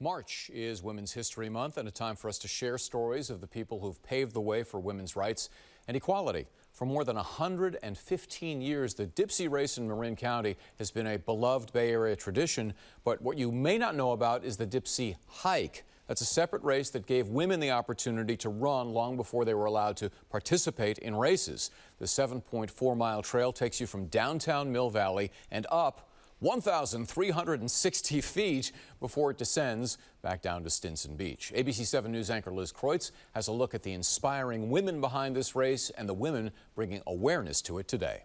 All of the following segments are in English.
March is Women's History Month and a time for us to share stories of the people who've paved the way for women's rights and equality. For more than 115 years, the Dipsea race in Marin County has been a beloved Bay Area tradition, but what you may not know about is the Dipsea Hike. That's a separate race that gave women the opportunity to run long before they were allowed to participate in races. The 7.4-mile trail takes you from downtown Mill Valley and up 1,360 feet before it descends back down to Stinson Beach. ABC 7 News anchor Liz Kreutz has a look at the inspiring women behind this race and the women bringing awareness to it today.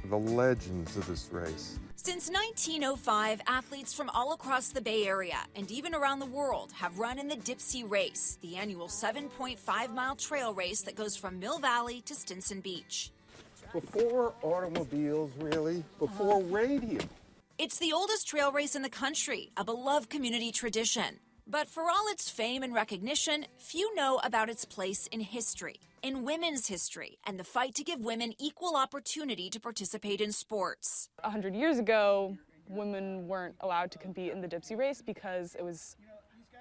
The legends of this race. Since 1905, athletes from all across the Bay Area and even around the world have run in the Dipsea Race, the annual 7.5-mile trail race that goes from Mill Valley to Stinson Beach. Before automobiles, really, before radio. It's the oldest trail race in the country, a beloved community tradition. But for all its fame and recognition, few know about its place in history, in women's history, and the fight to give women equal opportunity to participate in sports. 100 years ago, women weren't allowed to compete in the Dipsea race because it was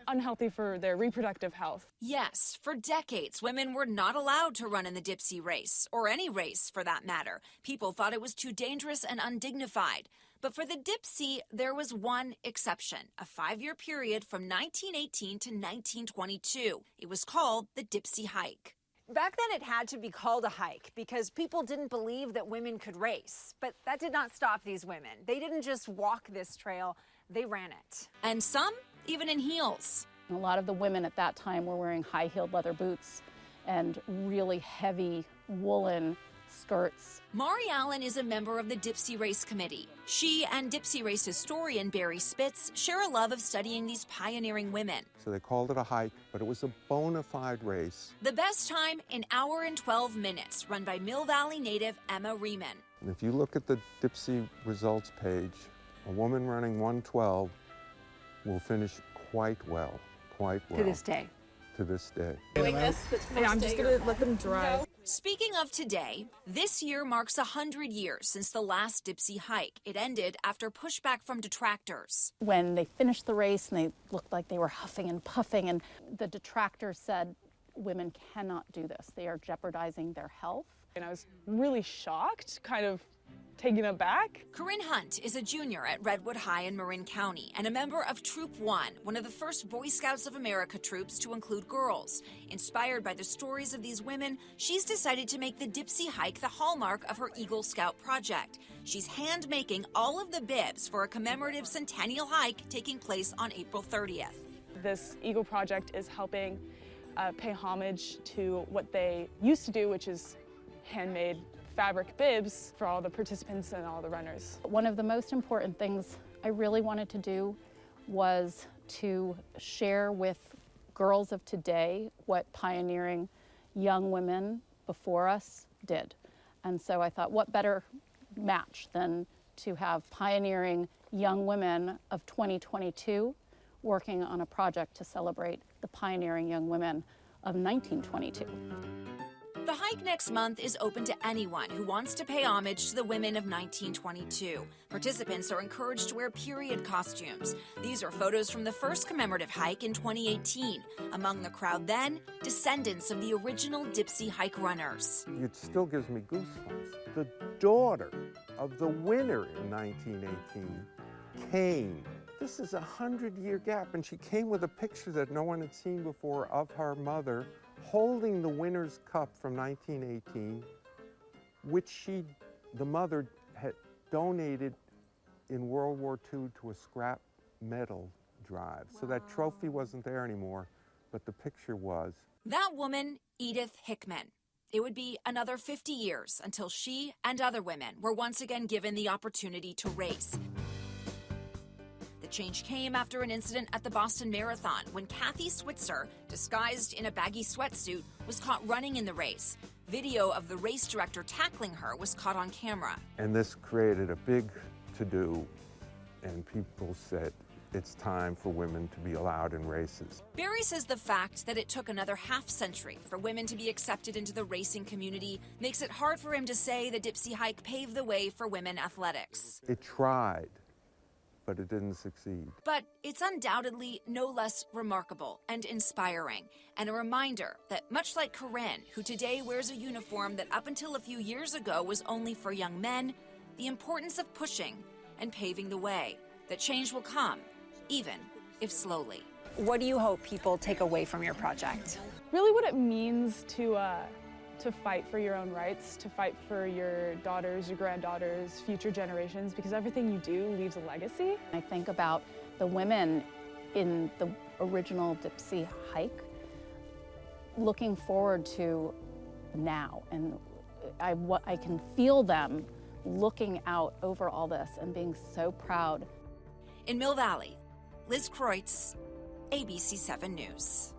unhealthy for their reproductive health. Yes, for decades, women were not allowed to run in the Dipsea race, or any race for that matter. People thought it was too dangerous and undignified. But for the Dipsea, there was one exception, a 5-year period from 1918 to 1922. It was called the Dipsea Hike. Back then it had to be called a hike because people didn't believe that women could race. But that did not stop these women. They didn't just walk this trail, they ran it. And some even in heels. A lot of the women at that time were wearing high-heeled leather boots and really heavy woolen skirts. Mari Allen is a member of the Dipsea Race Committee. She and Dipsea Race historian Barry Spitz share a love of studying these pioneering women. So they called it a hike, but it was a bona fide race. The best time, an hour and 12 minutes, run by Mill Valley native Emma Riemann. And if you look at the Dipsea results page, a woman running 1:12 will finish quite well. To this day. To this day. Yeah, I'm just gonna let them drive. Speaking of today, this year marks 100 years since the last Dipsea Hike. It ended after pushback from detractors. When they finished the race and they looked like they were huffing and puffing, and the detractors said, women cannot do this. They are jeopardizing their health. And I was really shocked, kind of taken aback. Corinne Hunt is a junior at Redwood High in Marin County and a member of Troop 1, one of the first Boy Scouts of America troops to include girls. Inspired by the stories of these women, she's decided to make the Dipsea Hike the hallmark of her Eagle Scout project. She's hand-making all of the bibs for a commemorative centennial hike taking place on April 30th. This Eagle project is helping pay homage to what they used to do, which is handmade fabric bibs for all the participants and all the runners. One of the most important things I really wanted to do was to share with girls of today what pioneering young women before us did. And so I thought, what better match than to have pioneering young women of 2022 working on a project to celebrate the pioneering young women of 1922. The hike next month is open to anyone who wants to pay homage to the women of 1922. Participants are encouraged to wear period costumes. These are photos from the first commemorative hike in 2018. Among the crowd then, descendants of the original Dipsea Hike runners. It still gives me goosebumps. The daughter of the winner in 1918 came. This is a 100-year gap, and she came with a picture that no one had seen before of her mother holding the winner's cup from 1918, which the mother had donated in World War II to a scrap metal drive. Wow. So that trophy wasn't there anymore, but the picture was. That woman, Edith Hickman. It would be another 50 years until she and other women were once again given the opportunity to race. Change came after an incident at the Boston Marathon when Kathy Switzer, disguised in a baggy sweatsuit, was caught running in the race. Video of the race director tackling her was caught on camera. And this created a big to-do, and people said it's time for women to be allowed in races. Barry says the fact that it took another half-century for women to be accepted into the racing community makes it hard for him to say the Dipsea Hike paved the way for women athletics. It tried. but it didn't succeed. But it's undoubtedly no less remarkable and inspiring, and a reminder that much like Corinne, who today wears a uniform that up until a few years ago was only for young men, the importance of pushing and paving the way, that change will come, even if slowly. What do you hope people take away from your project? Really what it means to fight for your own rights, to fight for your daughters, your granddaughters, future generations, because everything you do leaves a legacy. I think about the women in the original Dipsea Hike looking forward to now, and I can feel them looking out over all this and being so proud. In Mill Valley, Liz Kreutz, ABC 7 News.